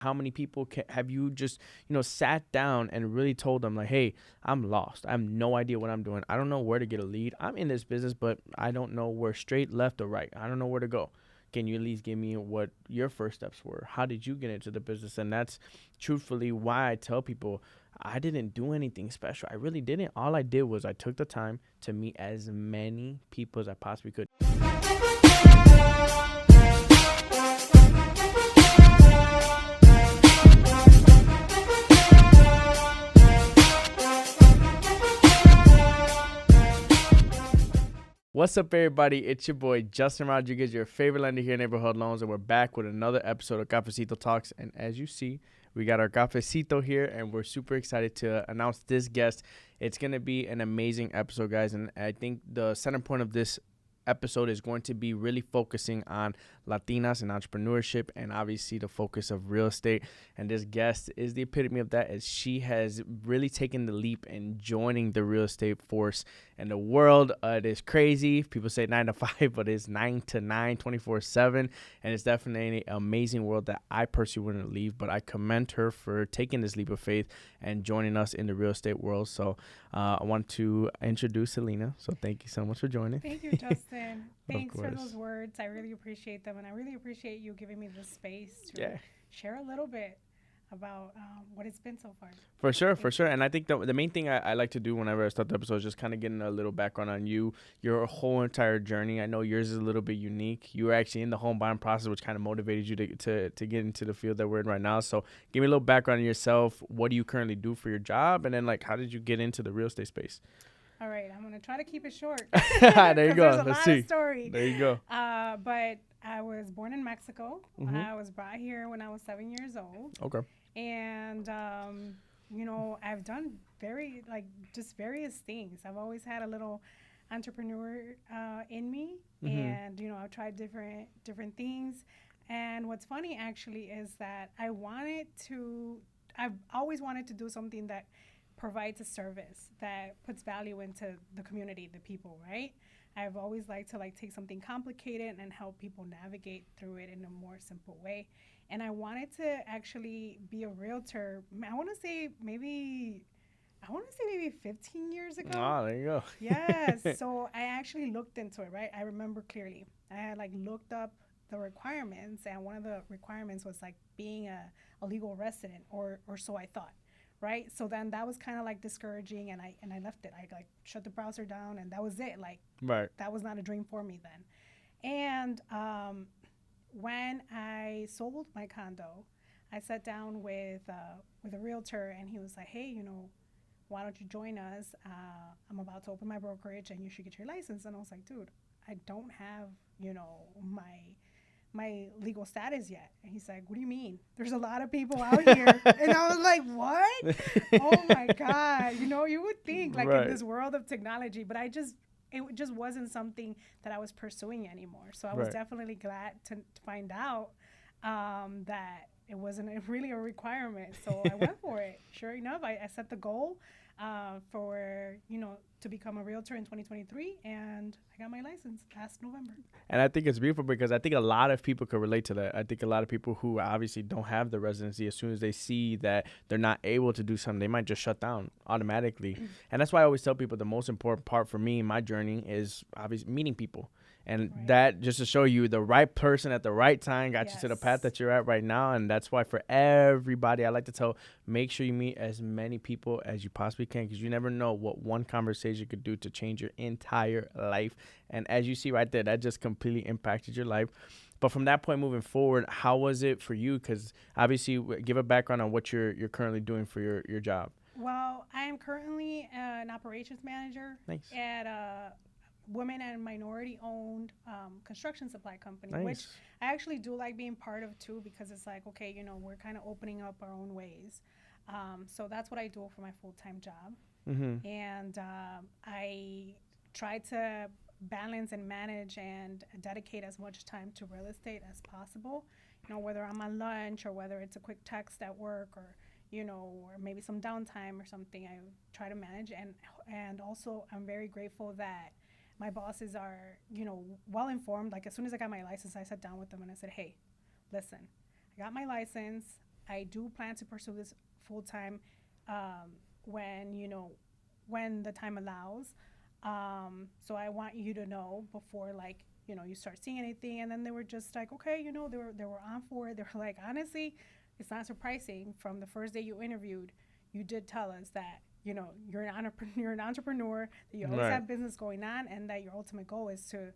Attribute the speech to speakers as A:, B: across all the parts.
A: How many people have you just, sat down and really told them like, hey, I'm lost. I have no idea what I'm doing. I don't know where to get a lead. I'm in this business, but I don't know where straight, left, or right. I don't know where to go. Can you at least give me what your first steps were? How did you get into the business? And that's truthfully why I tell people I didn't do anything special. I really didn't. All I did was I took the time to meet as many people as I possibly could. What's up, everybody? It's your boy, Justin Rodriguez, your favorite lender here in Neighborhood Loans, and we're back with another episode of Cafecito Talks. And as you see, we got our Cafecito here, and we're super excited to announce this guest. It's going to be an amazing episode, guys, and I think the center point of this episode is going to be really focusing on Latinas and entrepreneurship, and obviously the focus of real estate. And this guest is the epitome of that, as she has really taken the leap in joining the real estate force in the world. It is crazy. People say 9 to 5, but it's 9 to 9, 24/7, and it's definitely an amazing world that I personally wouldn't leave. But I commend her for taking this leap of faith and joining us in the real estate world. So I want to introduce Celina. So thank you so much for joining.
B: Thank you, Justin. Thanks for those words. I really appreciate them, and I really appreciate you giving me the space to share a little bit about what it's been so far.
A: For sure. And I think the main thing I like to do whenever I start the episode is just kind of getting a little background on you, your whole entire journey. I know yours is a little bit unique. You were actually in the home buying process, which kind of motivated you to get into the field that we're in right now. So give me a little background on yourself. What do you currently do for your job? And then, like, how did you get into the real estate space?
B: All right, I'm going to try to keep it short.
A: There you go.
B: There's a lot of story.
A: There you go.
B: But I was born in Mexico.
A: Mm-hmm.
B: I was brought here when I was 7 years old.
A: Okay.
B: And, I've done just various things. I've always had a little entrepreneur in me. Mm-hmm. And, I've tried different things. And what's funny, actually, is that I've always wanted to do something that provides a service that puts value into the community, the people, right? I've always liked to take something complicated and help people navigate through it in a more simple way. And I wanted to actually be a realtor. I want to say maybe 15 years ago.
A: Oh, there you go.
B: Yes. So I actually looked into it, right? I remember clearly. I had looked up the requirements, and one of the requirements was being a legal resident, or so I thought. Right. So then that was kind of discouraging, and I left it. I shut the browser down, and that was it.
A: Right.
B: That was not a dream for me then. And when I sold my condo, I sat down with a realtor, and he was like, "Hey, why don't you join us? I'm about to open my brokerage, and you should get your license." And I was like, "Dude, I don't have my legal status yet." And he's like, "What do you mean? There's a lot of people out here." And I was like, "What?" Oh my God. You would think in this world of technology, but it just wasn't something that I was pursuing anymore. So I was definitely glad to find out that it wasn't really a requirement. So I went for it. Sure enough, I set the goal for, to become a realtor in 2023, and I got my license last November.
A: And I think it's beautiful because I think a lot of people could relate to that. I think a lot of people who obviously don't have the residency, as soon as they see that they're not able to do something, they might just shut down automatically. And that's why I always tell people the most important part for me in my journey is obviously meeting people. And that, just to show you, the right person at the right time got you to the path that you're at right now. And that's why for everybody, I like to tell, make sure you meet as many people as you possibly can, because you never know what one conversation could do to change your entire life. And as you see right there, that just completely impacted your life. But from that point moving forward, how was it for you? Because obviously, give a background on what you're currently doing for your job.
B: Well, I am currently an operations manager at a women and minority-owned construction supply company, which I actually do like being part of too, because it's okay, we're kind of opening up our own ways. So that's what I do for my full-time job. Mm-hmm. And I try to balance and manage and dedicate as much time to real estate as possible. Whether I'm on lunch or whether it's a quick text at work, or or maybe some downtime or something, I try to manage. And also, I'm very grateful that my bosses are, well informed. As soon as I got my license, I sat down with them and I said, "Hey, listen, I got my license. I do plan to pursue this full time when, when the time allows. So I want you to know before, like, you start seeing anything. And then they were just like, okay, they were on for it. They were like, honestly, it's not surprising. From the first day you interviewed, you did tell us that, you're an entrepreneur, that you always have business going on, and that your ultimate goal is to,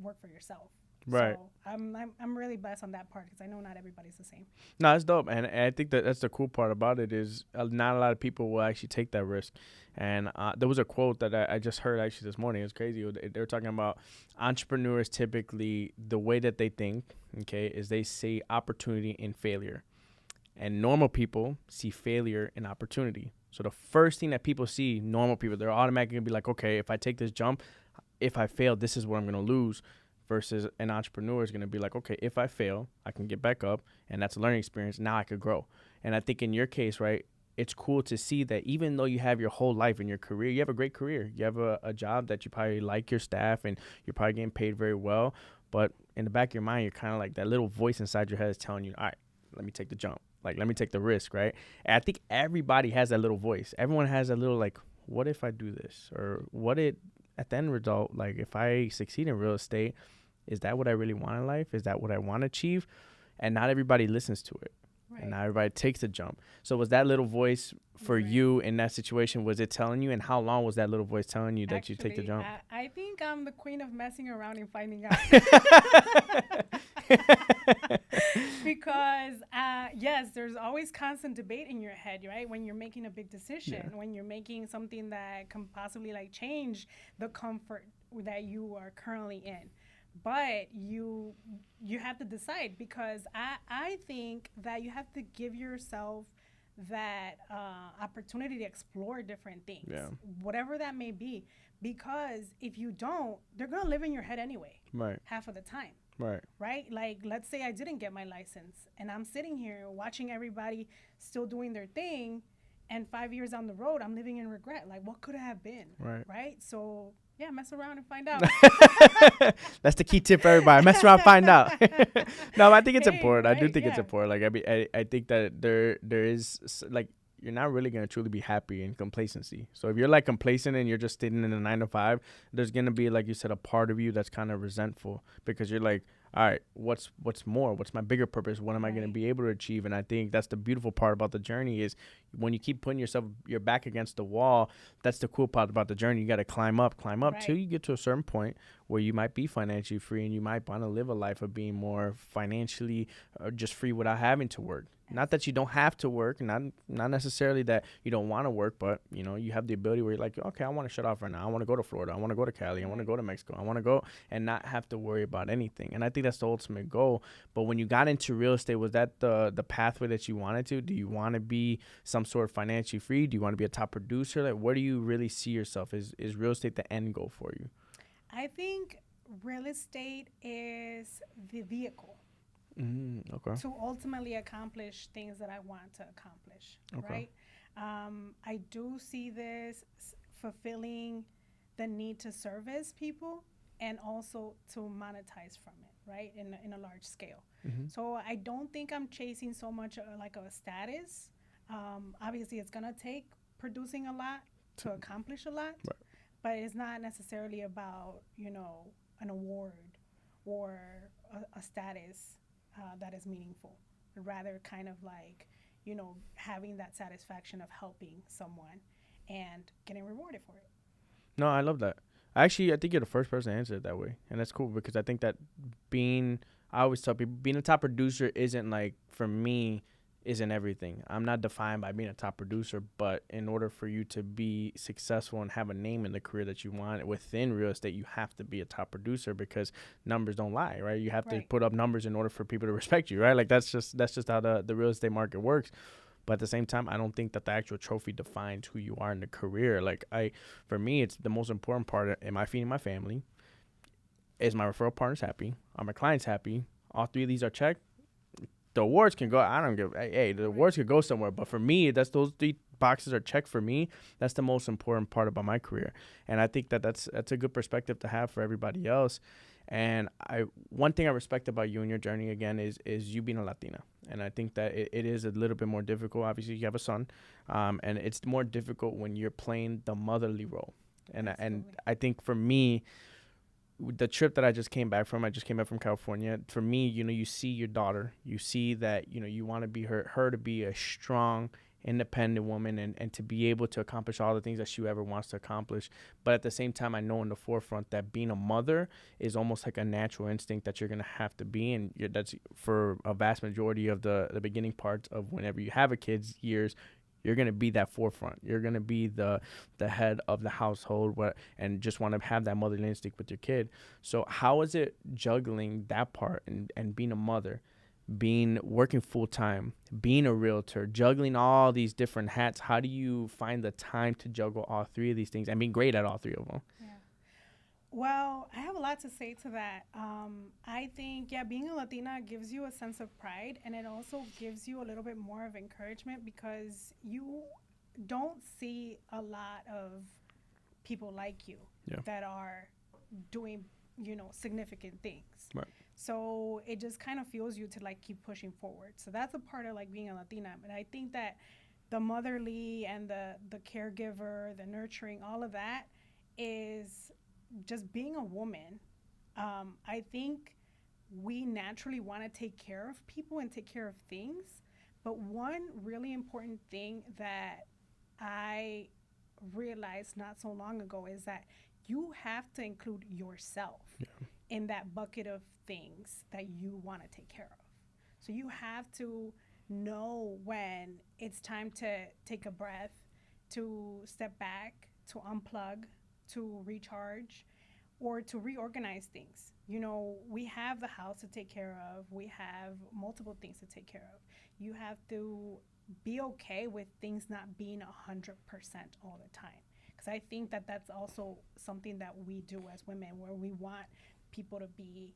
B: work for yourself.
A: Right.
B: So I'm really blessed on that part, because I know not everybody's the same.
A: No, it's dope, and I think that's the cool part about it is not a lot of people will actually take that risk. And there was a quote that I just heard actually this morning. It was crazy. They were talking about entrepreneurs typically, the way that they think, okay, is they see opportunity in failure, and normal people see failure in opportunity. So the first thing that people see, normal people, they're automatically gonna be like, okay, if I take this jump, if I fail, this is what I'm gonna lose. Versus an entrepreneur is going to be like, okay, if I fail, I can get back up, and that's a learning experience. Now I could grow. And I think in your case, right, it's cool to see that even though you have your whole life in your career, you have a great career. You have a job that you probably like your staff, and you're probably getting paid very well. But in the back of your mind, you're kind of like that little voice inside your head is telling you, all right, let me take the jump. Like, let me take the risk, right? And I think everybody has that little voice. Everyone has that little, like, what if I do this? Or what at the end result, like, if I succeed in real estate, is that what I really want in life? Is that what I want to achieve? And not everybody listens to it. Right. And not everybody takes the jump. So was that little voice for you in that situation, was it telling you? And how long was that little voice telling you that you take the jump?
B: I think I'm the queen of messing around and finding out. Because, yes, there's always constant debate in your head, right? When you're making a big decision, when you're making something that can possibly, like, change the comfort that you are currently in. But you have to decide, because I think that you have to give yourself that opportunity to explore different things, whatever that may be. Because if you don't, they're going to live in your head anyway, half of the time. Right? Like, let's say I didn't get my license, and I'm sitting here watching everybody still doing their thing, and 5 years down the road, I'm living in regret. Like, what could it have been? Right? So... yeah, mess around and find out.
A: That's the key tip for everybody. Mess around, find out. No, I think it's important. Right? I do think it's important. Like, I think that there is, like, you're not really going to truly be happy in complacency. So if you're, like, complacent and you're just sitting in a 9 to 5, there's going to be, like you said, a part of you that's kind of resentful, because you're like, all right, what's more? What's my bigger purpose? What am I going to be able to achieve? And I think that's the beautiful part about the journey is when you keep putting your back against the wall, that's the cool part about the journey. You got to climb up till you get to a certain point where you might be financially free, and you might want to live a life of being more financially just free without having to work. Not that you don't have to work, not necessarily that you don't want to work, but, you have the ability where you're like, okay, I want to shut off right now. I want to go to Florida. I want to go to Cali. I want to go to Mexico. I want to go and not have to worry about anything. And I think that's the ultimate goal. But when you got into real estate, was that the pathway that you wanted to? Do you want to be some sort of financially free? Do you want to be a top producer? Like, where do you really see yourself? Is real estate the end goal for you?
B: I think real estate is the vehicle.
A: Okay.
B: To ultimately accomplish things that I want to accomplish, right? I do see this fulfilling the need to service people and also to monetize from it, right? In a large scale. So I don't think I'm chasing so much like a status. Obviously, it's gonna take producing a lot to accomplish a lot, but it's not necessarily about an award or a status that is meaningful. Rather, kind of like, having that satisfaction of helping someone and getting rewarded for it.
A: No, I love that. Actually, I think you're the first person to answer it that way. And that's cool, because I think that I always tell people, being a top producer isn't, like, for me, isn't everything. I'm not defined by being a top producer, but in order for you to be successful and have a name in the career that you want within real estate, you have to be a top producer, because numbers don't lie, right? You have to put up numbers in order for people to respect you, right? Like, that's just how the real estate market works. But at the same time, I don't think that the actual trophy defines who you are in the career. Like, for me, it's the most important part. Am I feeding my family? Is my referral partners happy? Are my clients happy? All three of these are checked. The awards can go. I don't give. Hey, the awards could go somewhere. But for me, that's those 3 boxes are checked for me. That's the most important part about my career. And I think that that's a good perspective to have for everybody else. And one thing I respect about you and your journey, again, is you being a Latina. And I think that it is a little bit more difficult. Obviously, you have a son, and it's more difficult when you're playing the motherly role. And I think for me, the trip that I just came back from California. For me, you see your daughter, you see that, you want to be her to be a strong, independent woman, and to be able to accomplish all the things that she ever wants to accomplish. But at the same time, I know in the forefront that being a mother is almost like a natural instinct that you're going to have to be. And that's for a vast majority of the beginning parts of whenever you have a kid's years. You're going to be that forefront. You're going to be the head of the household, and just want to have that motherly instinct with your kid. So how is it juggling that part and being a mother, working full time, being a realtor, juggling all these different hats? How do you find the time to juggle all three of these things and being great at all three of them?
B: Yeah. Well, I have a lot to say to that. I think, being a Latina gives you a sense of pride, and it also gives you a little bit more of encouragement because you don't see a lot of people like you that are doing, significant things.
A: Right.
B: So it just kind of fuels you to like keep pushing forward. So that's a part of like being a Latina. But I think that the motherly and the caregiver, the nurturing, all of that is just being a woman. I think we naturally want to take care of people and take care of things. But one really important thing that I realized not so long ago is that you have to include yourself in that bucket of things that you want to take care of. So you have to know when it's time to take a breath, to step back, to unplug, to recharge, or to reorganize things. We have the house to take care of. We have multiple things to take care of. You have to be okay with things not being 100% all the time. Because I think that that's also something that we do as women, where we want people to be,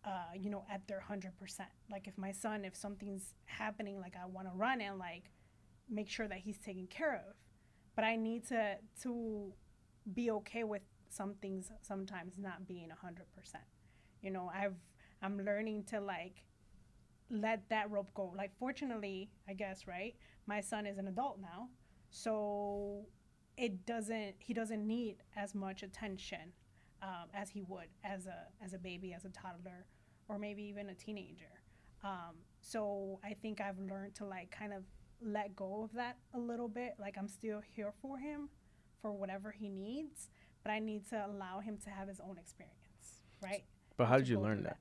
B: at their 100%. Like if something's happening, like I want to run and like make sure that he's taken care of. But I need to be okay with some things sometimes not being 100%. I'm learning to like let that rope go. Like fortunately, I guess, right? My son is an adult now, so he doesn't need as much attention as he would as a baby, as a toddler, or maybe even a teenager. So I think I've learned to like kind of let go of that a little bit. Like I'm still here for him for whatever he needs, but I need to allow him to have his own experience, right?
A: But how did you learn that?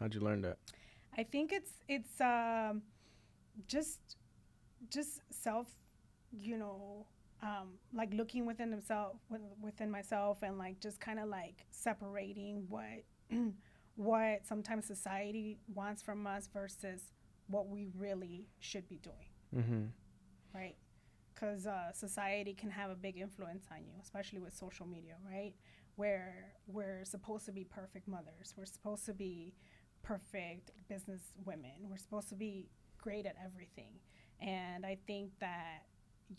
A: How'd you learn that?
B: I think it's just self, like looking within myself, and like just kind of like separating what sometimes society wants from us versus what we really should be doing, right? Because society can have a big influence on you, especially with social media, right? Where we're supposed to be perfect mothers, we're supposed to be perfect business women, we're supposed to be great at everything. And I think that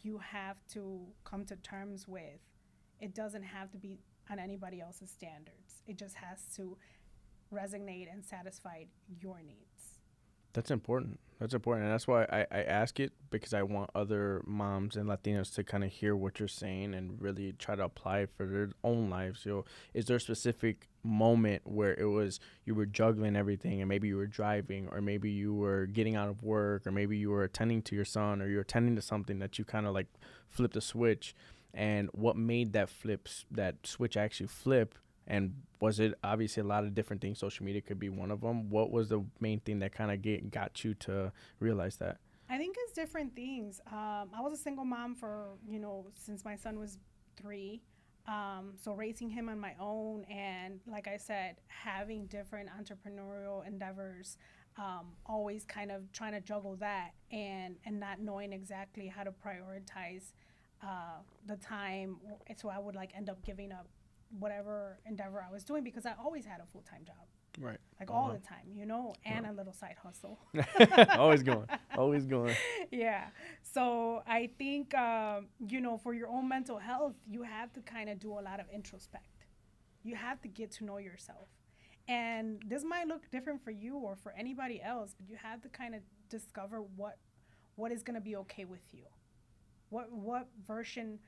B: you have to come to terms with, it doesn't have to be on anybody else's standards. It just has to resonate and satisfy your needs.
A: That's important. And that's why I ask it, because I want other moms and Latinos to kind of hear what you're saying and really try to apply it for their own lives. So is there a specific moment where it was you were juggling everything, and maybe you were driving, or maybe you were getting out of work, or maybe you were attending to your son, or you were attending to something that you kind of like flipped a switch? And what made that switch actually flip? And was it obviously a lot of different things? Social media could be one of them. What was the main thing that kind of got you to realize that?
B: I think it's different things. I was a single mom for, since my son was 3. So raising him on my own, and like I said, having different entrepreneurial endeavors, always kind of trying to juggle that and not knowing exactly how to prioritize the time. So I would like end up giving up whatever endeavor I was doing, because I always had a full-time job.
A: Right.
B: Like all the time, and a little side hustle.
A: Always going.
B: Yeah. So I think, for your own mental health, you have to kind of do a lot of introspect. You have to get to know yourself. And this might look different for you or for anybody else, but you have to kind of discover what is going to be okay with you. What version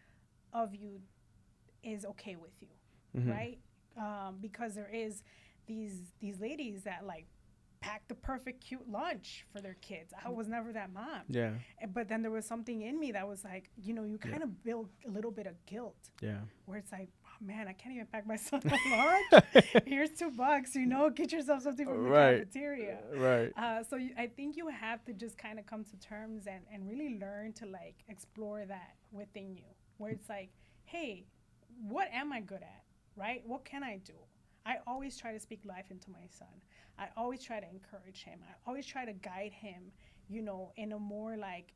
B: of you is okay with you, right? Because there is these ladies that like pack the perfect cute lunch for their kids. I was never that mom.
A: Yeah.
B: But then there was something in me that was like, you know, you kind of build a little bit of guilt.
A: Yeah.
B: Where it's like, oh, man, I can't even pack my son a lunch. Here's $2, you know, get yourself something from the cafeteria.
A: Right.
B: So I think you have to just kind of come to terms and really learn to like explore that within you, where it's like, hey, what am I good at, right? What can I do? I always try to speak life into my son. I always try to encourage him. I always try to guide him, you know, in a more like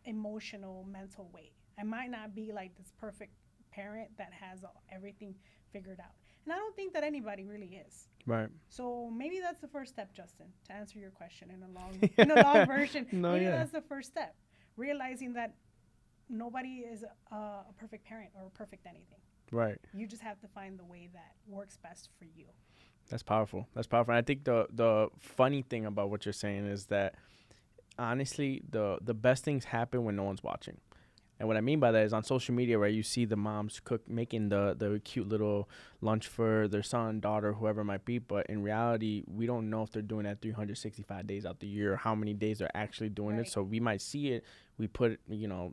B: emotional, mental way. I might not be like this perfect parent that has everything figured out. And I don't think that anybody really is.
A: Right.
B: So maybe that's the first step, Justin, to answer your question in a long version. Maybe that's the first step. Realizing that nobody is a perfect parent or a perfect anything.
A: Right.
B: You just have to find the way that works best for you.
A: That's powerful. That's powerful. And I think the funny thing about what you're saying is that honestly, the best things happen when no one's watching. And what I mean by that is on social media, where you see the moms making the cute little lunch for their son, daughter, whoever it might be. But in reality, we don't know if they're doing that 365 days out the year, or how many days they're actually doing it. So we might see it. We put, you know,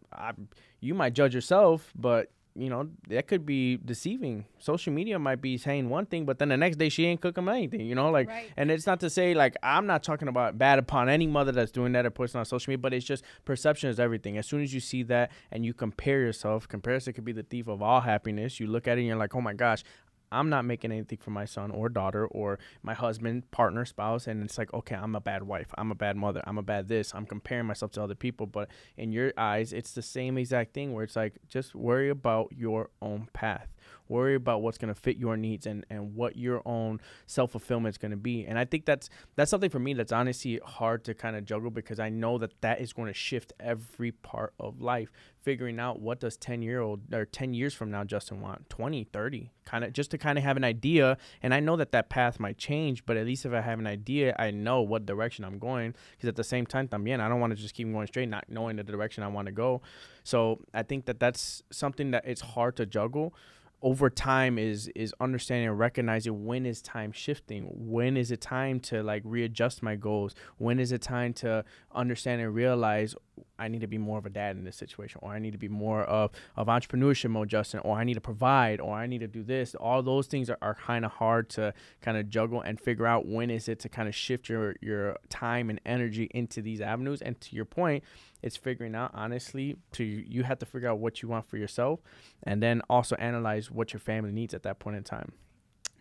A: you might judge yourself, but you know, that could be deceiving. Social media might be saying one thing, but then the next day she ain't cooking anything, you know, like, and it's not to say like, I'm not talking about bad upon any mother that's doing that or posting on social media, but it's just perception is everything. As soon as you see that and you compare yourself, comparison could be the thief of all happiness. You look at it and you're like, oh my gosh, I'm not making anything for my son or daughter or my husband, partner, spouse. And it's like, okay, I'm a bad wife. I'm a bad mother. I'm a bad this. I'm comparing myself to other people. But in your eyes, it's the same exact thing where it's like, just worry about your own path. Worry about what's going to fit your needs and what your own self-fulfillment is going to be. And I think that's something for me that's honestly hard to kind of juggle, because I know that is going to shift every part of life. Figuring out what does 10 years from now Justin want, 20, 30, just to have an idea. And I know that path might change, but at least if I have an idea, I know what direction I'm going. Because at the same time, también, I don't want to just keep going straight, not knowing the direction I want to go. So I think that's something that it's hard to juggle over time, is understanding and recognizing when is time shifting, when is it time to like readjust my goals, when is it time to understand and realize I need to be more of a dad in this situation, or I need to be more of entrepreneurship mode, Justin, or I need to provide, or I need to do this. All those things are kind of hard to kind of juggle and figure out when is it to kind of shift your time and energy into these avenues. And to your point, it's figuring out, honestly, you have to figure out what you want for yourself, and then also analyze what your family needs at that point in time.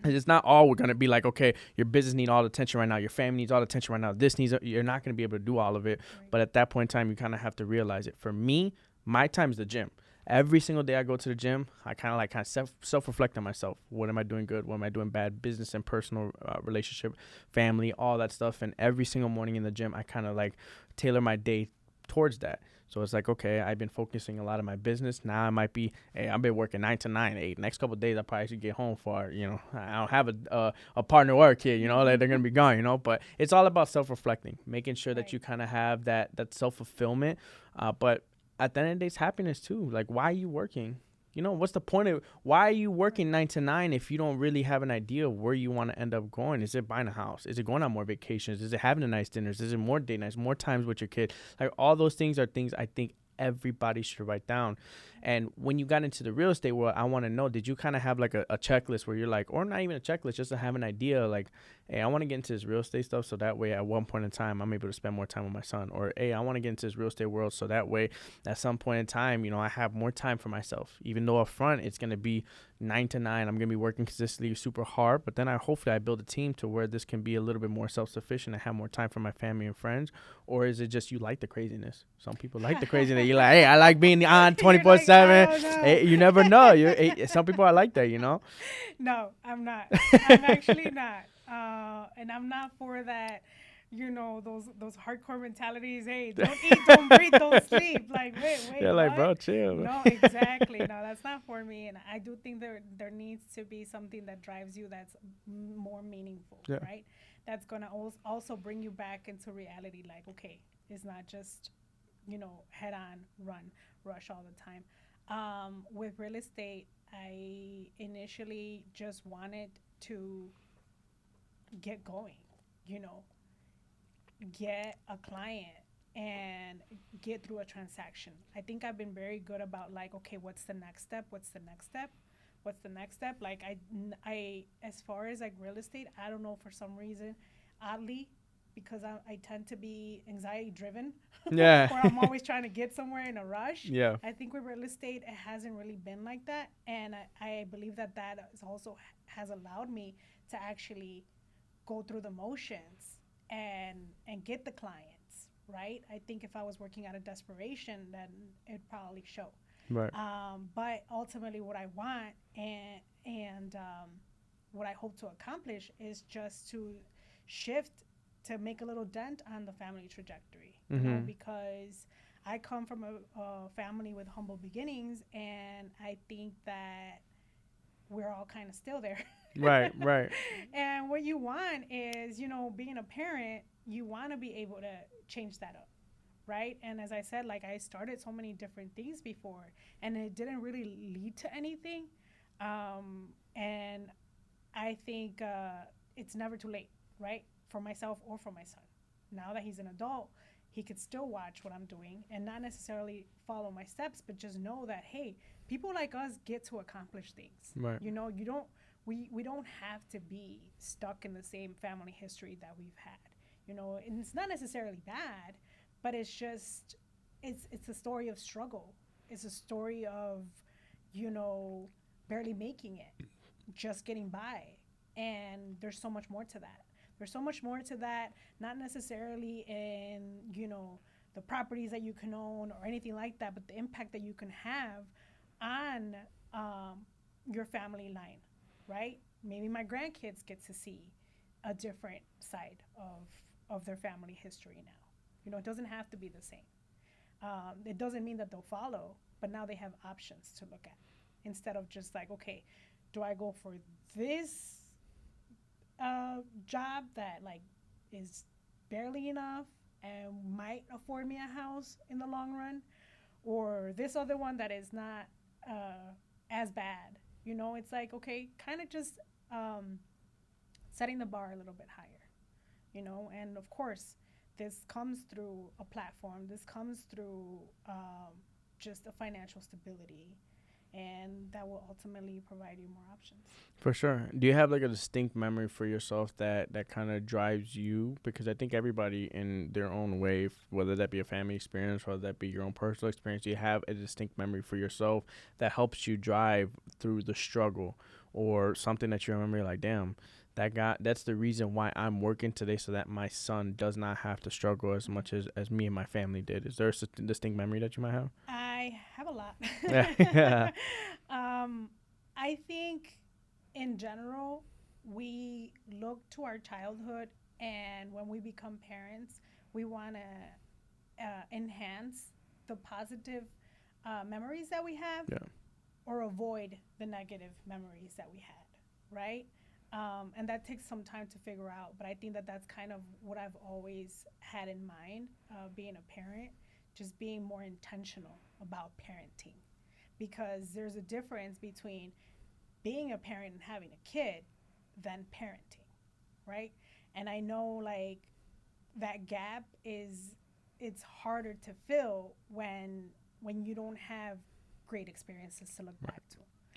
A: It's not all going to be like, okay, your business needs all the attention right now, your family needs all the attention right now, you're not going to be able to do all of it. Right. But at that point in time, you kind of have to realize it. For me, my time is the gym. Every single day I go to the gym, I kind of self-reflect on myself. What am I doing good? What am I doing bad? Business and personal relationship, family, all that stuff. And every single morning in the gym, I kind of like tailor my day towards that. So it's like, okay, I've been focusing a lot of my business. Now I might be, hey, I've been working 9 to 9, 8. Next couple of days, I probably should get home for, you know, I don't have a partner or a kid, you know, like they're going to be gone, you know. But it's all about self-reflecting, making sure that you kind of have that self-fulfillment. But at the end of the day, it's happiness too. Like, why are you working? You know, what's the point of why are you working 9 to 9 if you don't really have an idea of where you want to end up going? Is it buying a house? Is it going on more vacations? Is it having a nice dinners? Is it more date nights, more times with your kid? Like, all those things are things I think everybody should write down. And when you got into the real estate world, I want to know, did you kind of have like a checklist where you're like, or not even a checklist, just to have an idea like, hey, I want to get into this real estate stuff so that way at one point in time I'm able to spend more time with my son, or hey, I want to get into this real estate world so that way at some point in time, you know, I have more time for myself. Even though up front it's going to be 9 to 9, I'm going to be working consistently super hard, but then hopefully I build a team to where this can be a little bit more self-sufficient and have more time for my family and friends. Or is it just you like the craziness? Some people like the craziness. You're like, hey, I like being on 24/7. You never know. Some people are like that, you know?
B: No, I'm not. I'm actually not. And I'm not for that, you know, those hardcore mentalities. Hey, don't eat, don't breathe, don't sleep. Like, wait.
A: You're like, bro, chill.
B: No, exactly. No, that's not for me. And I do think there needs to be something that drives you that's more meaningful, right? That's going to also bring you back into reality. Like, okay, It's not just, head on, run, rush all the time. With real estate, I initially just wanted to get going, you know, get a client and get through a transaction. I think I've been very good about like, okay, what's the next step? What's the next step? What's the next step? Like as far as like real estate, I don't know, for some reason, oddly, because I tend to be anxiety driven.
A: Yeah.
B: Or I'm always trying to get somewhere in a rush.
A: Yeah.
B: I think with real estate, it hasn't really been like that. And I believe that is also has allowed me to actually go through the motions and get the clients, right? I think if I was working out of desperation, then it'd probably show.
A: Right.
B: But ultimately, what I want and what I hope to accomplish is just to shift to make a little dent on the family trajectory, because I come from a family with humble beginnings, and I think that we're all kind of still there.
A: Right, right.
B: And what you want is, being a parent, you want to be able to change that up, right? And as I said, like, I started so many different things before, and it didn't really lead to anything. And I think it's never too late, right? For myself or for my son. Now that he's an adult, he could still watch what I'm doing and not necessarily follow my steps, but just know that, hey, people like us get to accomplish things.
A: Right.
B: You don't we don't have to be stuck in the same family history that we've had. And it's not necessarily bad, but it's just it's a story of struggle. It's a story of, barely making it, just getting by. And there's so much more to that. There's so much more to that, not necessarily in, the properties that you can own or anything like that, but the impact that you can have on your family line, right? Maybe my grandkids get to see a different side of their family history now. It doesn't have to be the same. It doesn't mean that they'll follow, but now they have options to look at instead of just like, okay, do I go for this job that like is barely enough and might afford me a house in the long run, or this other one that is not as bad? It's like, okay, kind of just setting the bar a little bit higher, and of course this comes through a platform. This comes through just a financial stability, and that will ultimately provide you more options.
A: For sure. Do you have like a distinct memory for yourself that kind of drives you? Because I think everybody in their own way, whether that be a family experience, whether that be your own personal experience, do you have a distinct memory for yourself that helps you drive through the struggle, or something that you remember like, damn, that's the reason why I'm working today, so that my son does not have to struggle as much as me and my family did? Is there a distinct memory that you might have?
B: I have a lot.
A: Yeah.
B: I think in general, we look to our childhood, and when we become parents, we want to enhance the positive memories that we have,
A: Yeah.
B: or avoid the negative memories that we had, right? And that takes some time to figure out, but I think that that's kind of what I've always had in mind, being a parent, just being more intentional about parenting, because there's a difference between being a parent and having a kid than parenting, right? And I know like that gap it's harder to fill when you don't have great experiences to look back to.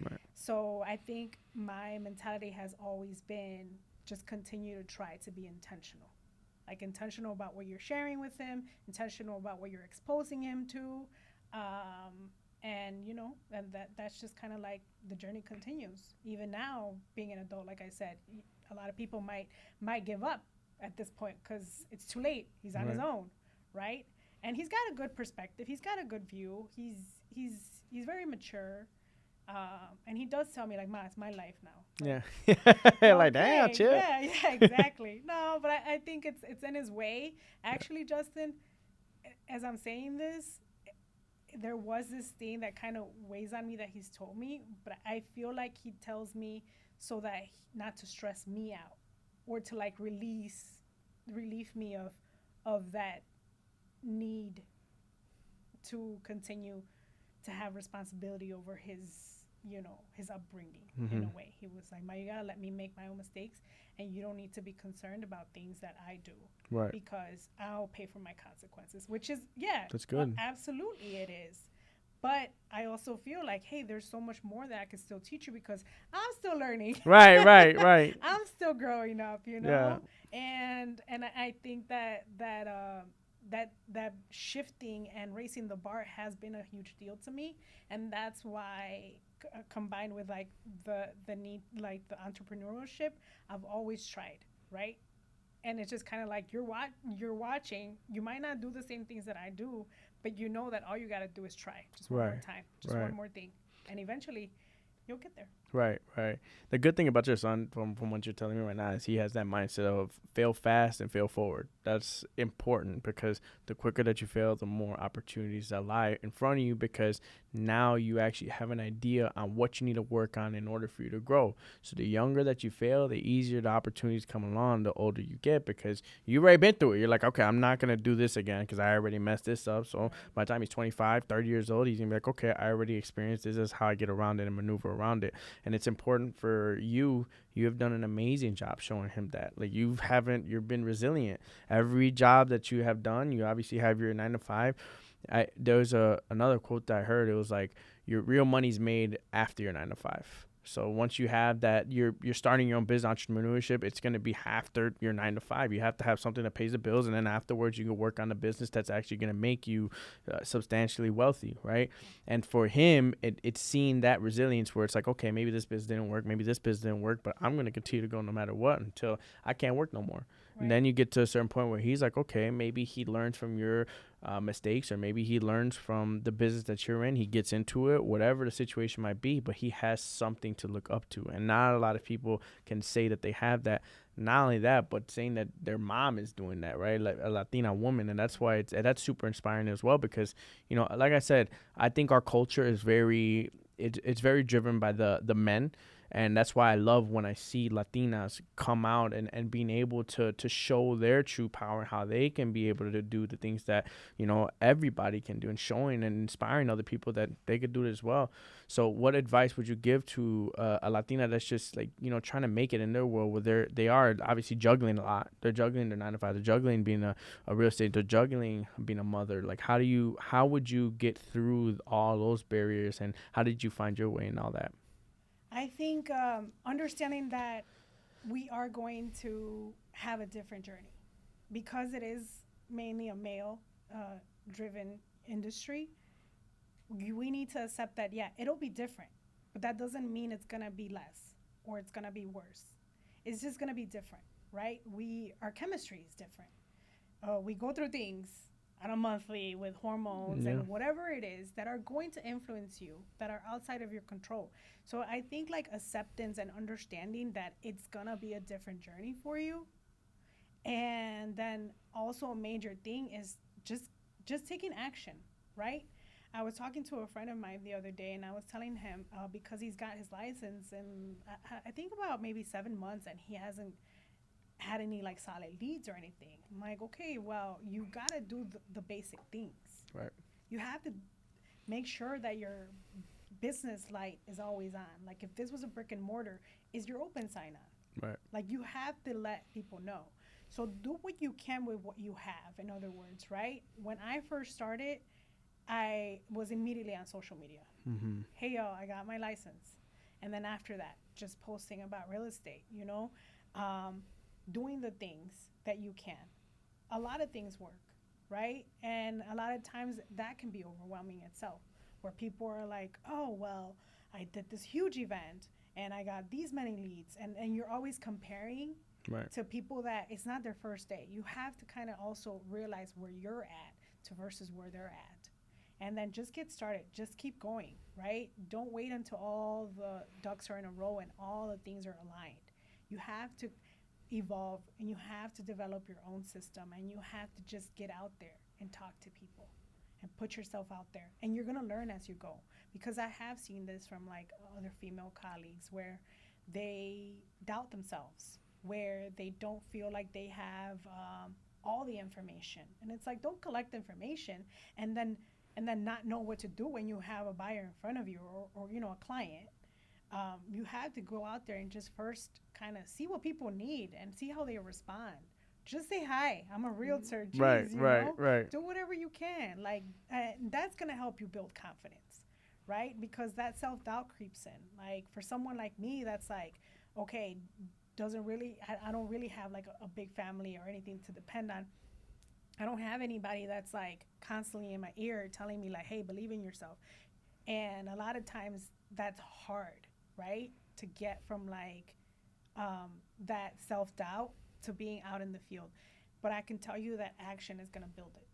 A: Right.
B: So I think my mentality has always been just continue to try to be intentional. Like intentional about what you're sharing with him, intentional about what you're exposing him to. And that's just kind of like the journey continues. Even now, being an adult, like I said, a lot of people might give up at this point because it's too late. He's on his own, right? And he's got a good perspective. He's got a good view. He's very mature. And he does tell me, like, Ma, it's my life now.
A: Like,
B: yeah.
A: Like, damn, chill.
B: Yeah, exactly. No, but I think it's in his way. Actually, Justin, as I'm saying this, there was this thing that kind of weighs on me that he's told me, but I feel like he tells me so that not to stress me out, or to like relieve me of that need to continue to have responsibility over his, his upbringing. In a way, he was like, you gotta let me make my own mistakes, and you don't need to be concerned about things that I do,
A: right?
B: Because I'll pay for my consequences, which is,
A: that's good.
B: Absolutely it is. But I also feel like, hey, there's so much more that I can still teach you, because I'm still learning.
A: Right.
B: I'm still growing up,
A: Yeah.
B: And I think that shifting and raising the bar has been a huge deal to me, and that's why, combined with like the need, like the entrepreneurship, I've always tried, right? And it's just kind of like, you're watching. You might not do the same things that I do, but you know that all you got to do is try just one more time, just one more thing, and eventually you'll get there.
A: Right. The good thing about your son, from what you're telling me right now, is he has that mindset of fail fast and fail forward. That's important, because the quicker that you fail, the more opportunities that lie in front of you, because now you actually have an idea on what you need to work on in order for you to grow. So the younger that you fail, the easier the opportunities come along the older you get, because you've already been through it. You're like, okay, I'm not going to do this again because I already messed this up. So by the time he's 25, 30 years old, he's going to be like, okay, I already experienced this. This is how I get around it and maneuver around it. And it's important for you. You have done an amazing job showing him that. Like, you've been resilient. Every job that you have done, you obviously have your 9 to 5. There was another quote that I heard. It was like, your real money's made after your 9 to 5. So once you have that, you're starting your own business, entrepreneurship, it's going to be after your 9 to 5. You have to have something that pays the bills, and then afterwards you can work on the business that's actually going to make you substantially wealthy, right? And for him, it's seeing that resilience where it's like, okay, maybe this business didn't work, maybe this business didn't work, but I'm going to continue to go no matter what until I can't work no more. Right. And then you get to a certain point where he's like, okay, maybe he learns from your mistakes, or maybe he learns from the business that you're in. He gets into it, whatever the situation might be, but he has something to look up to. And not a lot of people can say that they have that. Not only that, but saying that their mom is doing that, right? Like a Latina woman. And that's why that's super inspiring as well, because, like I said, I think our culture is it's very driven by the men. And that's why I love when I see Latinas come out and being able to show their true power, how they can be able to do the things that, everybody can do, and showing and inspiring other people that they could do it as well. So what advice would you give to a Latina that's just like, trying to make it in their world, where they are obviously juggling a lot. They're juggling their 9 to 5. They're juggling being a real estate. They're juggling being a mother. Like, how would you get through all those barriers, and how did you find your way in all that?
B: I think understanding that we are going to have a different journey, because it is mainly a male-driven industry. We need to accept that, yeah, it'll be different, but that doesn't mean it's going to be less or it's going to be worse. It's just going to be different, right? Our chemistry is different. We go through things on a monthly with hormones and whatever it is that are going to influence you, that are outside of your control. So I think like acceptance and understanding that it's gonna be a different journey for you. And then also a major thing is just taking action, right? I was talking to a friend of mine the other day, and I was telling him because he's got his license, and I think about maybe 7 months, and he hasn't had any like solid leads or anything. I'm like, okay, well, you gotta do the basic things.
A: Right.
B: You have to make sure that your business light is always on. Like, if this was a brick and mortar, is your open sign on?
A: Right.
B: Like, you have to let people know. So do what you can with what you have, in other words, right? When I first started, I was immediately on social media.
A: Mm-hmm.
B: Hey, y'all, I got my license. And then after that, just posting about real estate, doing the things that you can. A lot of things work, right? And a lot of times that can be overwhelming itself, where people are like, oh, well, I did this huge event and I got these many leads. And you're always comparing to people that it's not their first day. You have to kind of also realize where you're at versus where they're at. And then just get started. Just keep going, right? Don't wait until all the ducks are in a row and all the things are aligned. You have to evolve, and you have to develop your own system, and you have to just get out there and talk to people and put yourself out there, and you're going to learn as you go. Because I have seen this from like other female colleagues, where they doubt themselves, where they don't feel like they have all the information. And it's like, don't collect information and then not know what to do when you have a buyer in front of you, or you know, a client. You have to go out there and just first kind of see what people need and see how they respond. Just say hi. I'm a realtor. Jeez,
A: right.
B: Do whatever you can. Like, that's gonna help you build confidence, right? Because that self-doubt creeps in. Like, for someone like me, that's like, okay, I don't really have like a big family or anything to depend on. I don't have anybody that's like constantly in my ear telling me like, hey, believe in yourself. And a lot of times that's hard, right? To get from like that self-doubt to being out in the field. But I can tell you that action is going to build it,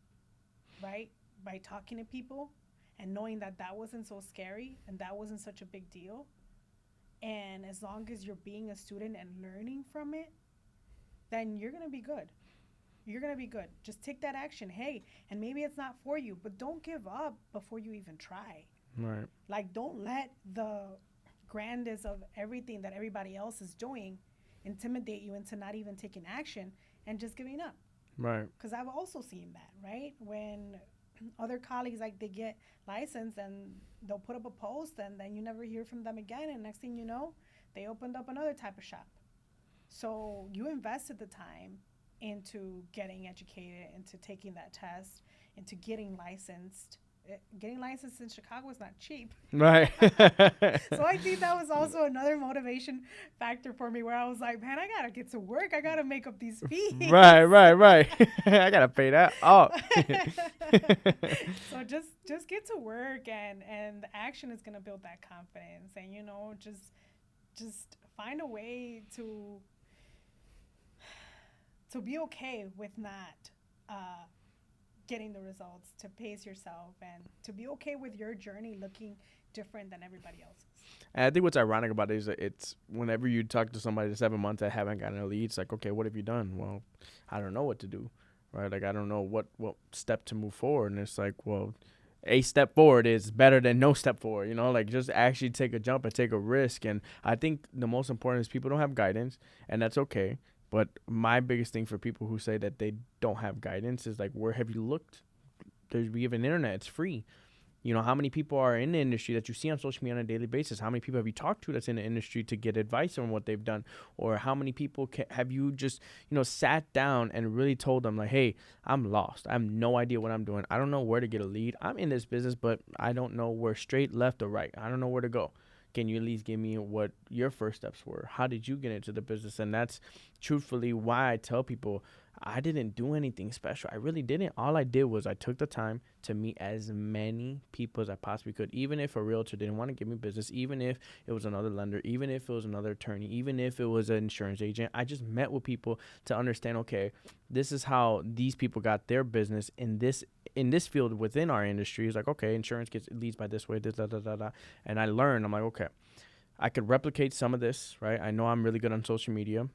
B: right? By talking to people and knowing that that wasn't so scary and that wasn't such a big deal. And as long as you're being a student and learning from it, then you're going to be good. You're going to be good. Just take that action. Hey, and maybe it's not for you, but don't give up before you even try.
A: Right.
B: Like, don't let the grandness of everything that everybody else is doing intimidate you into not even taking action and just giving up.
A: Right.
B: Because I've also seen that, right? When other colleagues, like, they get licensed and they'll put up a post and then you never hear from them again. And next thing you know, they opened up another type of shop. So you invested the time into getting educated, into taking that test, into getting licensed. Getting licensed in Chicago is not cheap.
A: Right.
B: So I think that was also another motivation factor for me, where I was like, man, I got to get to work. I got to make up these fees.
A: Right. I got to pay that off.
B: So just get to work, and the action is going to build that confidence. And, you know, just find a way to be okay with not getting the results, to pace yourself, and to be okay with your journey looking different than everybody else's.
A: And I think what's ironic about it is that it's whenever you talk to somebody that's 7 months that haven't gotten a lead, it's like, okay, what have you done? Well, I don't know what to do, right? Like, I don't know what step to move forward. And it's like, well, a step forward is better than no step forward, you know, like just actually take a jump and take a risk. And I think the most important is people don't have guidance, and that's okay. But my biggest thing for people who say that they don't have guidance is like, where have you looked? We have an internet. It's free. You know, how many people are in the industry that you see on social media on a daily basis? How many people have you talked to that's in the industry to get advice on what they've done? Or how many people have you just, you know, sat down and really told them like, hey, I'm lost. I have no idea what I'm doing. I don't know where to get a lead. I'm in this business, but I don't know where straight, left, or right. I don't know where to go. Can you at least give me what your first steps were? How did you get into the business? And that's truthfully why I tell people I didn't do anything special. I really didn't. All I did was I took the time to meet as many people as I possibly could, even if a realtor didn't want to give me business, even if it was another lender, even if it was another attorney, even if it was an insurance agent. I just met with people to understand, okay, this is how these people got their business in this field within our industry. It's like, okay, insurance gets leads by this way, this, da, da, da, da. And I learned, I'm like, okay, I could replicate some of this, right? I know I'm really good on social media.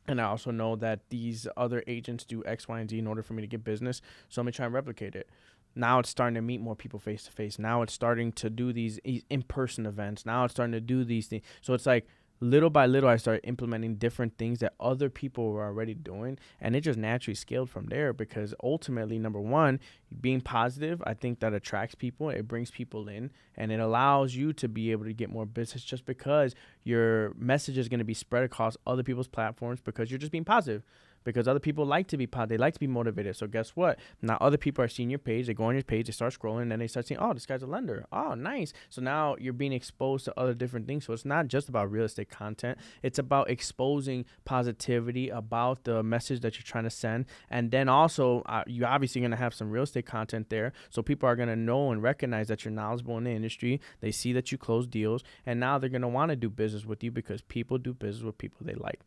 A: And I also know that these other agents do X, Y, and Z in order for me to get business. So I'm going to try and replicate it. Now it's starting to meet more people face to face. Now it's starting to do these in-person events. Now it's starting to do these things. So it's like little by little, I started implementing different things that other people were already doing. And it just naturally scaled from there, because ultimately, number one, being positive, I think that attracts people. It brings people in, and it allows you to be able to get more business just because your message is going to be spread across other people's platforms, because you're just being positive. Because other people like to be positive. They like to be motivated. So guess what? Now other people are seeing your page. They go on your page. They start scrolling. And then they start seeing, oh, this guy's a lender. Oh, nice. So now you're being exposed to other different things. So it's not just about real estate content. It's about exposing positivity about the message that you're trying to send. And then also, you're obviously going to have some real estate content there. So people are going to know and recognize that you're knowledgeable in the industry. They see that you close deals. And now they're going to want to do business with you, because people do business with people they like.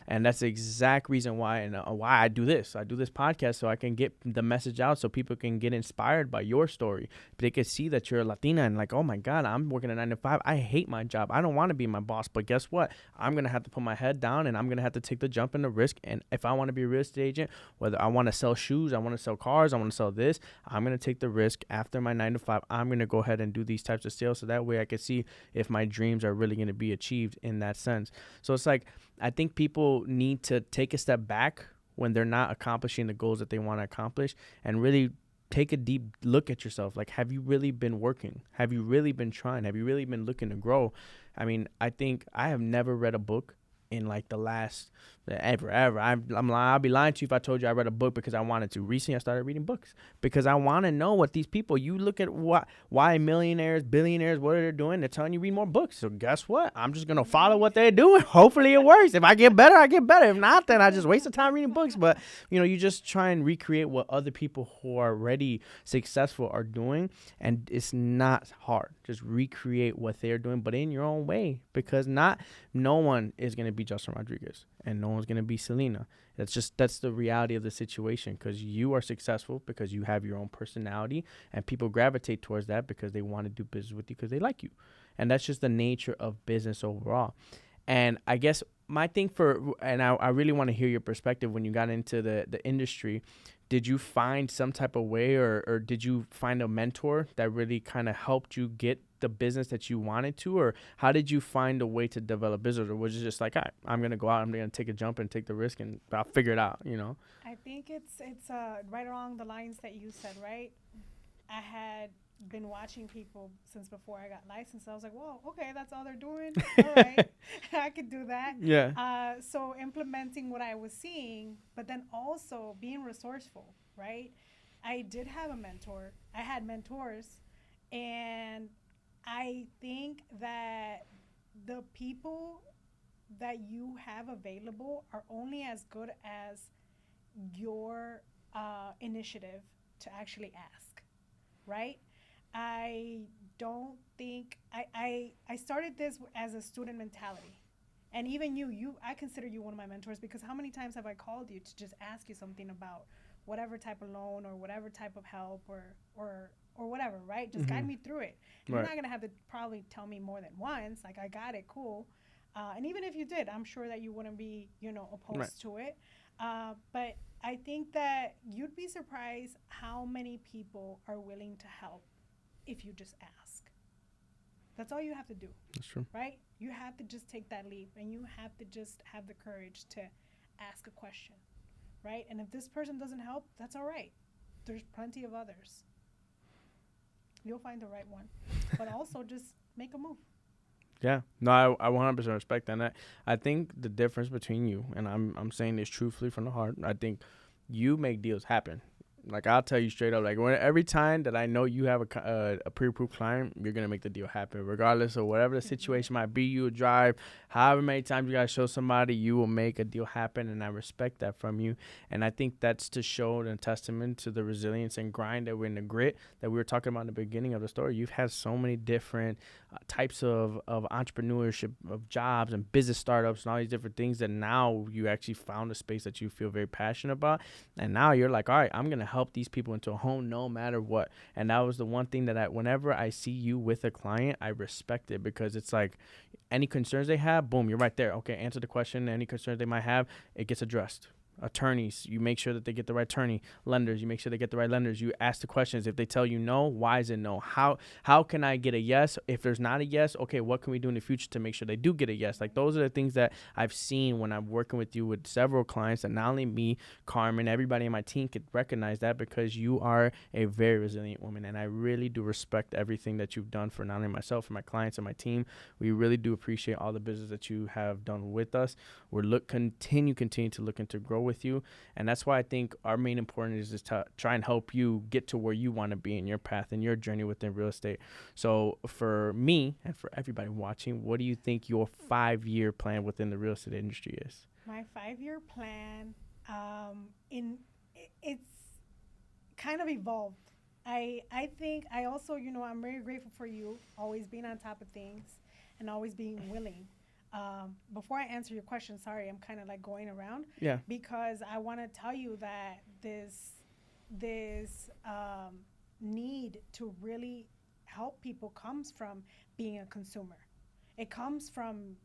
A: And that's the exact reason why. And why I do this. I do this podcast so I can get the message out, so people can get inspired by your story. They can see that you're a Latina and like, oh my God, I'm working a 9 to 5. I hate my job. I don't want to be my boss, but guess what? I'm going to have to put my head down, and I'm going to have to take the jump and the risk. And if I want to be a real estate agent, whether I want to sell shoes, I want to sell cars, I want to sell this, I'm going to take the risk. After my 9 to 5, I'm going to go ahead and do these types of sales, so that way I can see if my dreams are really going to be achieved in that sense. So it's like, I think people need to take a step back when they're not accomplishing the goals that they want to accomplish, and really take a deep look at yourself. Like, have you really been working? Have you really been trying? Have you really been looking to grow? I mean, I think I have never read a book in like the last ever. I'll be lying to you if I told you I read a book because I wanted to. Recently, I started reading books because I want to know what these people. You look at why millionaires, billionaires, what are they doing? They're telling you read more books. So guess what? I'm just gonna follow what they're doing. Hopefully, it works. If I get better, I get better. If not, then I just waste the time reading books. But you just try and recreate what other people who are already successful are doing, and it's not hard. Just recreate what they're doing, but in your own way, because no one is gonna be Justin Rodriguez, and no one's going to be Celina. That's the reality of the situation, because you are successful because you have your own personality, and people gravitate towards that because they want to do business with you because they like you. And that's just the nature of business overall. And I guess my thing I really want to hear your perspective when you got into the industry. Did you find some type of way or did you find a mentor that really kind of helped you get the business that you wanted to? Or how did you find a way to develop business? Or was it just like, all right, I'm going to go out, I'm going to take a jump and take the risk and I'll figure it out,
B: I think it's right along the lines that you said, right? I had been watching people since before I got licensed. I was like, whoa, okay, that's all they're doing. All right, I could do that.
A: Yeah.
B: So implementing what I was seeing, but then also being resourceful, right? I did have a mentor. I had mentors, and I think that the people that you have available are only as good as your initiative to actually ask, right? I don't think I started this as a student mentality. And even I consider you one of my mentors, because how many times have I called you to just ask you something about whatever type of loan or whatever type of help or whatever, right? Just guide me through it. Right. You're not going to have to probably tell me more than once. Like, I got it, cool. And even if you did, I'm sure that you wouldn't be, opposed to it. But I think that you'd be surprised how many people are willing to help if you just ask. That's all you have to do.
A: That's true.
B: Right? You have to just take that leap, and you have to just have the courage to ask a question, right? And if this person doesn't help, that's all right. There's plenty of others. You'll find the right one. But also just make a move.
A: Yeah. No, I 100% respect that. I think the difference between you, and I'm saying this truthfully from the heart, I think you make deals happen. Like, I'll tell you straight up, like, every time that I know you have a pre-approved client, you're going to make the deal happen. Regardless of whatever the situation might be, you will drive. However many times you got to show somebody, you will make a deal happen, and I respect that from you. And I think that's to show and testament to the resilience and grind that we're in, the grit that we were talking about in the beginning of the story. You've had so many different types of entrepreneurship, of jobs and business startups and all these different things, that now you actually found a space that you feel very passionate about. And now you're like, all right, I'm going to help these people into a home no matter what. And that was the one thing that whenever I see you with a client, I respect it, because it's like any concerns they have, boom, you're right there. Okay, answer the question. Any concerns they might have, it gets addressed. Attorneys, you make sure that they get the right attorney. Lenders, you make sure they get the right lenders. You ask the questions. If they tell you no, why is it no? How can I get a yes? If there's not a yes, okay, what can we do in the future to make sure they do get a yes? Like, those are the things that I've seen when I'm working with you with several clients, that not only me, Carmen, everybody in my team could recognize that, because you are a very resilient woman, and I really do respect everything that you've done for not only myself and my clients and my team. We really do appreciate all the business that you have done with us. We're continue to look into grow with you, and that's why I think our main importance is to try and help you get to where you want to be in your path and your journey within real estate. So for me and for everybody watching, what do you think your 5-year plan within the real estate industry is?
B: My 5-year plan, it's kind of evolved. I think I also, I'm very grateful for you always being on top of things and always being willing. Before I answer your question, sorry, I'm kind of like going around.
A: Yeah.
B: Because I want to tell you that this need to really help people comes from being a consumer. It comes from,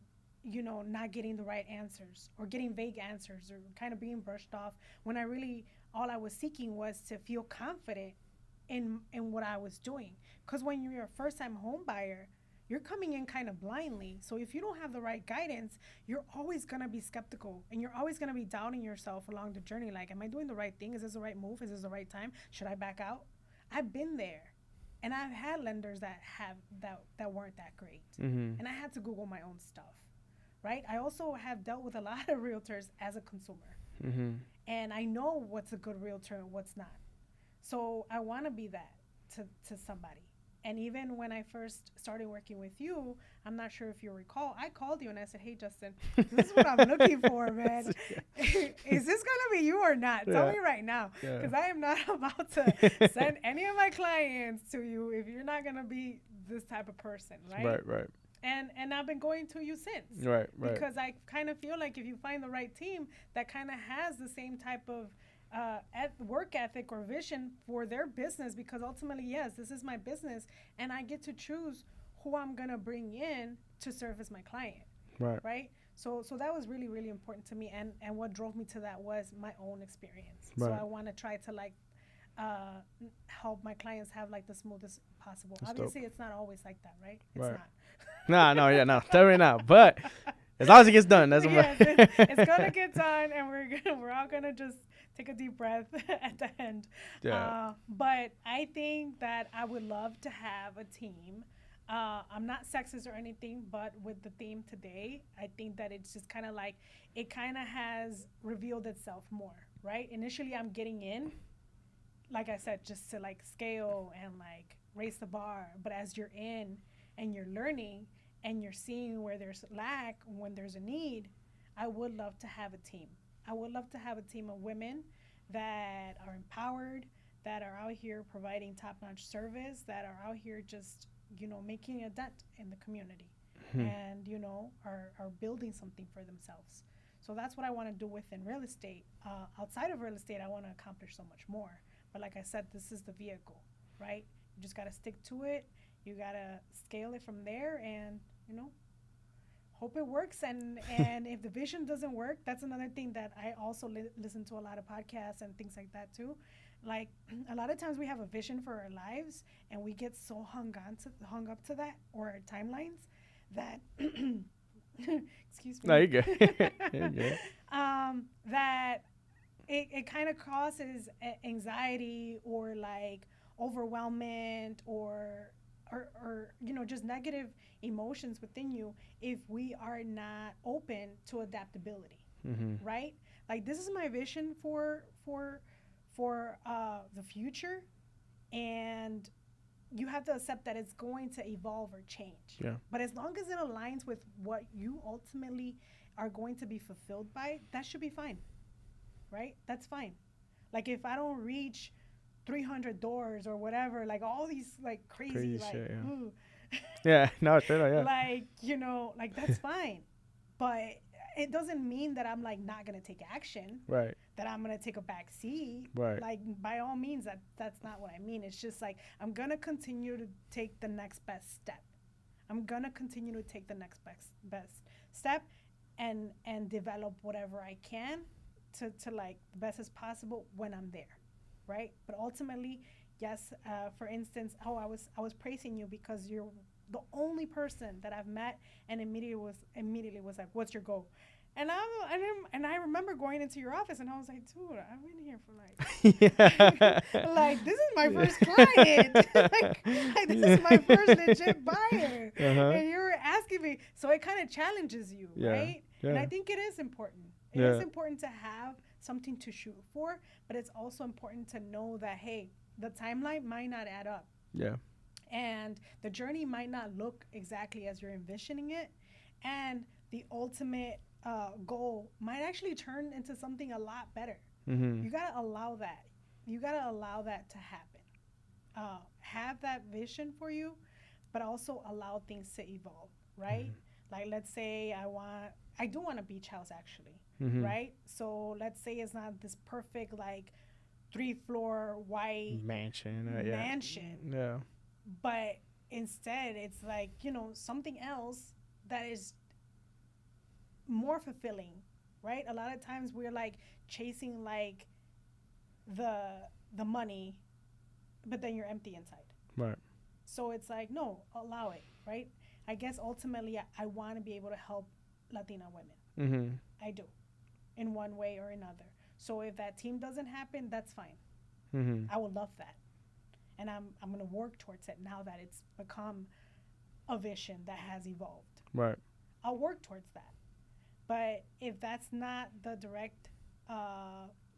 B: not getting the right answers, or getting vague answers, or kind of being brushed off, when all I was seeking was to feel confident in what I was doing. Because when you're a first-time home buyer, you're coming in kind of blindly. So if you don't have the right guidance, you're always going to be skeptical, and you're always going to be doubting yourself along the journey. Like, am I doing the right thing? Is this the right move? Is this the right time? Should I back out? I've been there. And I've had lenders that weren't that great.
A: Mm-hmm.
B: And I had to Google my own stuff, right? I also have dealt with a lot of realtors as a consumer.
A: Mm-hmm.
B: And I know what's a good realtor and what's not. So I want to be that to somebody. And even when I first started working with you, I'm not sure if you recall, I called you and I said, hey, Justin, this is what I'm looking for, man. Is this going to be you or not? Tell me right now. Because I am not about to send any of my clients to you if you're not going to be this type of person, right?
A: Right.
B: And I've been going to you since.
A: Right.
B: Because I kind of feel like if you find the right team that kind of has the same type of work ethic or vision for their business, because ultimately, yes, this is my business, and I get to choose who I'm going to bring in to serve as my client. Right. So that was really, really important to me. And what drove me to that was my own experience. Right. So I want to try to like help my clients have like the smoothest possible. That's Obviously, dope. It's not always like that, right? It's
A: not. No, definitely not. But as long as it gets done, that's
B: yes, it's gonna get done, and we're all gonna just take a deep breath at the end. Yeah. But I think that I would love to have a team. I'm not sexist or anything, but with the theme today, I think that it's just kind of like it kind of has revealed itself more, right? Initially, I'm getting in, like I said, just to like scale and like raise the bar. But as you're in and you're learning and you're seeing where there's lack, when there's a need, I would love to have a team. I would love to have a team of women that are empowered, that are out here providing top-notch service, that are out here just, making a dent in the community and, are building something for themselves. So that's what I want to do within real estate. Outside of real estate, I want to accomplish so much more. But like I said, this is the vehicle, right? You just got to stick to it. You got to scale it from there and, hope it works. And if the vision doesn't work, that's another thing that I also listen to a lot of podcasts and things like that too. Like a lot of times we have a vision for our lives and we get so hung up to that or our timelines that, excuse me.
A: No, you're good. You're good.
B: That it kind of causes anxiety or like overwhelmment or just negative emotions within you if we are not open to adaptability, right? Like this is my vision for the future, and you have to accept that it's going to evolve or change. Yeah. But as long as it aligns with what you ultimately are going to be fulfilled by, that should be fine, right? That's fine. Like if I don't reach 300 doors or whatever, like all these like crazy like
A: shit, yeah. No, straight up, yeah.
B: Like, like that's fine. But it doesn't mean that I'm like not gonna take action.
A: Right.
B: That I'm gonna take a back seat.
A: Right.
B: Like by all means, that's not what I mean. It's just like I'm gonna continue to take the next best step. I'm gonna continue to take the next best step and develop whatever I can to like the best as possible when I'm there. Right. But ultimately, yes, for instance, I was praising you because you're the only person that I've met and immediately was like, what's your goal? And I remember going into your office and I was like, dude, I've been here for like, like this is my first client. like this is my first legit buyer. And you were asking me. So it kind of challenges you, right? Yeah. And I think it is important. It is important to have something to shoot for, but it's also important to know that, hey, the timeline might not add up.
A: Yeah.
B: And the journey might not look exactly as you're envisioning it. And the ultimate goal might actually turn into something a lot better. You got to allow that. You got to allow that to happen. Have that vision for you, but also allow things to evolve, right? Like, let's say I do want a beach house, actually. Right? So let's say it's not this perfect, like 3-floor white mansion.
A: Yeah.
B: But instead, it's like, something else that is more fulfilling, right? A lot of times we're like chasing like the money, but then you're empty inside.
A: Right.
B: So it's like, no, allow it, right? I guess ultimately I want to be able to help Latina women. I do, in one way or another. So if that team doesn't happen, that's fine. I would love that. And I'm going to work towards it now that it's become a vision that has evolved.
A: Right.
B: I'll work towards that. But if that's not the direct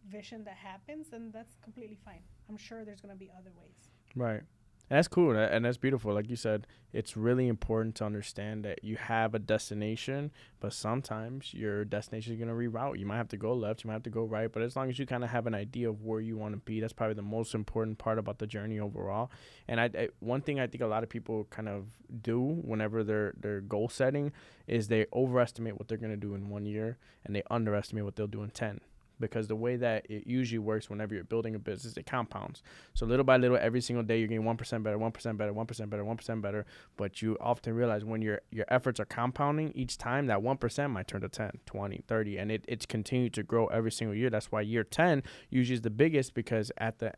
B: vision that happens, then that's completely fine. I'm sure there's going to be other ways.
A: Right. And that's cool, and that's beautiful. Like you said, it's really important to understand that you have a destination, but sometimes your destination is going to reroute. You might have to go left, you might have to go right, but as long as you kind of have an idea of where you want to be, that's probably the most important part about the journey overall. And I one thing I think a lot of people kind of do whenever they're goal setting is they overestimate what they're going to do in 1 year, and they underestimate what they'll do in 10. Because the way that it usually works whenever you're building a business, it compounds. So little by little, every single day, you're getting 1% better, 1% better, 1% better, 1% better. But you often realize when your efforts are compounding each time, that 1% might turn to 10, 20, 30. And it's continued to grow every single year. That's why year 10 usually is the biggest, because at the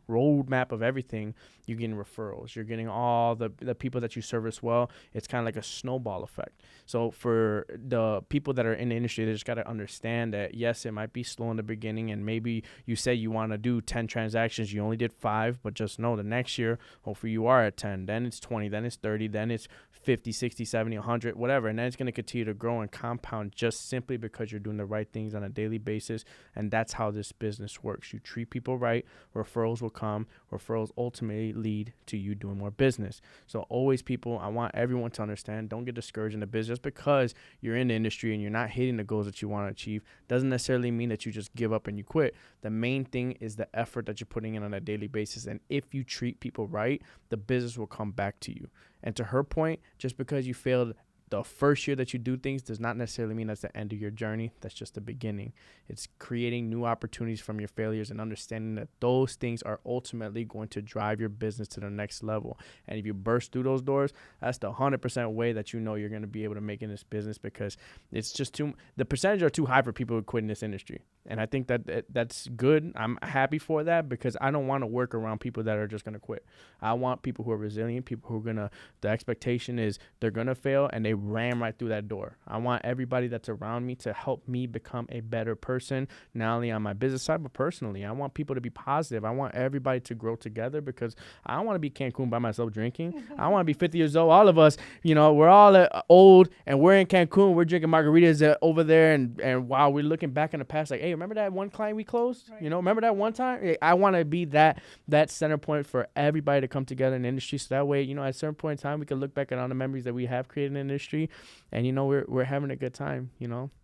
A: roadmap of everything, you're getting referrals. You're getting all the people that you service well. It's kind of like a snowball effect. So for the people that are in the industry, they just got to understand that, yes, it might be slow in the beginning, and maybe you say you want to do 10 transactions, you only did 5, but just know the next year, hopefully you are at 10, then it's 20, then it's 30, then it's 50, 60, 70, 100, whatever, and then it's going to continue to grow and compound just simply because you're doing the right things on a daily basis. And that's how this business works. You treat people right, referrals will come, referrals ultimately lead to you doing more business. So always, people, I want everyone to understand, don't get discouraged in the business. Just because you're in the industry and you're not hitting the goals that you want to achieve doesn't necessarily mean that you just give up and you quit. The main thing is the effort that you're putting in on a daily basis. And if you treat people right, the business will come back to you. And to her point, just because you failed the first year that you do things does not necessarily mean that's the end of your journey. That's just the beginning. It's creating new opportunities from your failures and understanding that those things are ultimately going to drive your business to the next level. And if you burst through those doors, that's the 100% way that you know you're going to be able to make in this business, because it's just the percentage are too high for people who quit in this industry. And I think that's good. I'm happy for that, because I don't want to work around people that are just going to quit. I want people who are resilient, people who are the expectation is they're going to fail and they ram right through that door. I want everybody that's around me to help me become a better person, not only on my business side, but personally. I want people to be positive. I want everybody to grow together, because I don't want to be Cancun by myself drinking. I want to be 50 years old. All of us, we're all old and we're in Cancun. We're drinking margaritas over there. And while we're looking back in the past, like, hey, remember that one client we closed? Right. Remember that one time? I want to be that center point for everybody to come together in the industry. So that way, at a certain point in time, we can look back at all the memories that we have created in the industry, and we're having a good time.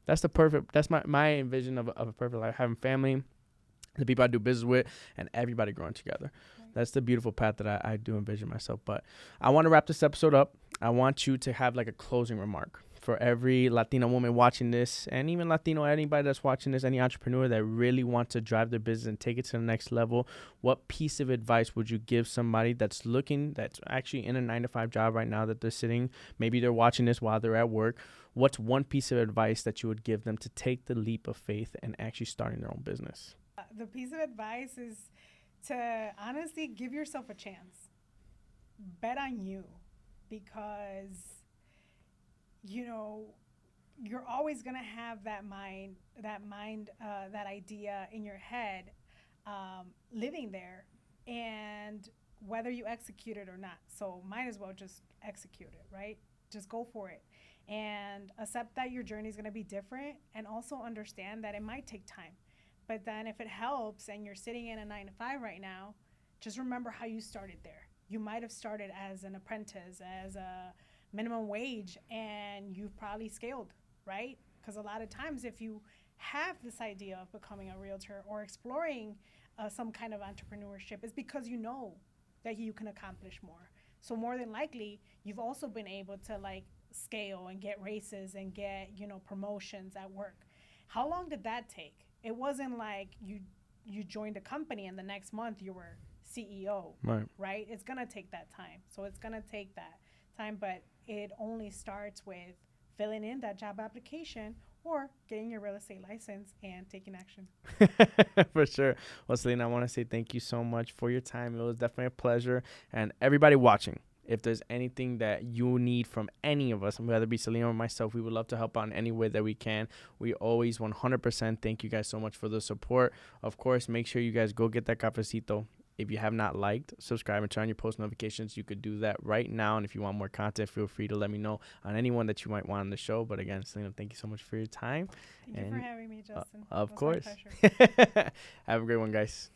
A: That's my vision of a perfect life, having family, the people I do business with, and everybody growing together. Right. That's the beautiful path that I do envision myself. But I want to wrap this episode up. I want you to have like a closing remark for every Latina woman watching this, and even Latino, anybody that's watching this, any entrepreneur that really wants to drive their business and take it to the next level. What piece of advice would you give somebody that's actually in a 9-to-5 job right now, that they're sitting, maybe they're watching this while they're at work? What's one piece of advice that you would give them to take the leap of faith and actually starting their own business?
B: The piece of advice is to honestly give yourself a chance. Bet on you, because you're always going to have that idea in your head, living there, and whether you execute it or not. So might as well just execute it, right? Just go for it, and accept that your journey is going to be different, and also understand that it might take time. But then if it helps and you're sitting in a 9-to-5 right now, just remember how you started there. You might have started as an apprentice, as a minimum wage, and you've probably scaled, right? Because a lot of times, if you have this idea of becoming a realtor or exploring some kind of entrepreneurship, it's because you know that you can accomplish more. So more than likely, you've also been able to scale and get raises and get promotions at work. How long did that take? It wasn't like you joined a company and the next month you were CEO, right? It's gonna take that time. So it's gonna take that time, but it only starts with filling in that job application or getting your real estate license and taking action.
A: For sure. Well, Celina, I want to say thank you so much for your time. It was definitely a pleasure. And everybody watching, If there's anything that you need from any of us, whether it be Celina or myself, we would love to help out in any way that we can. We always 100% thank you guys so much for the support. Of course, make sure you guys go get that cafecito. If you have not liked, subscribe, and turn on your post notifications, you could do that right now. And if you want more content, feel free to let me know on anyone that you might want on the show. But again, Celina, thank you so much for your time.
B: Thank you for having me, Justin.
A: Of course.
B: My pleasure.
A: Have a great one, guys.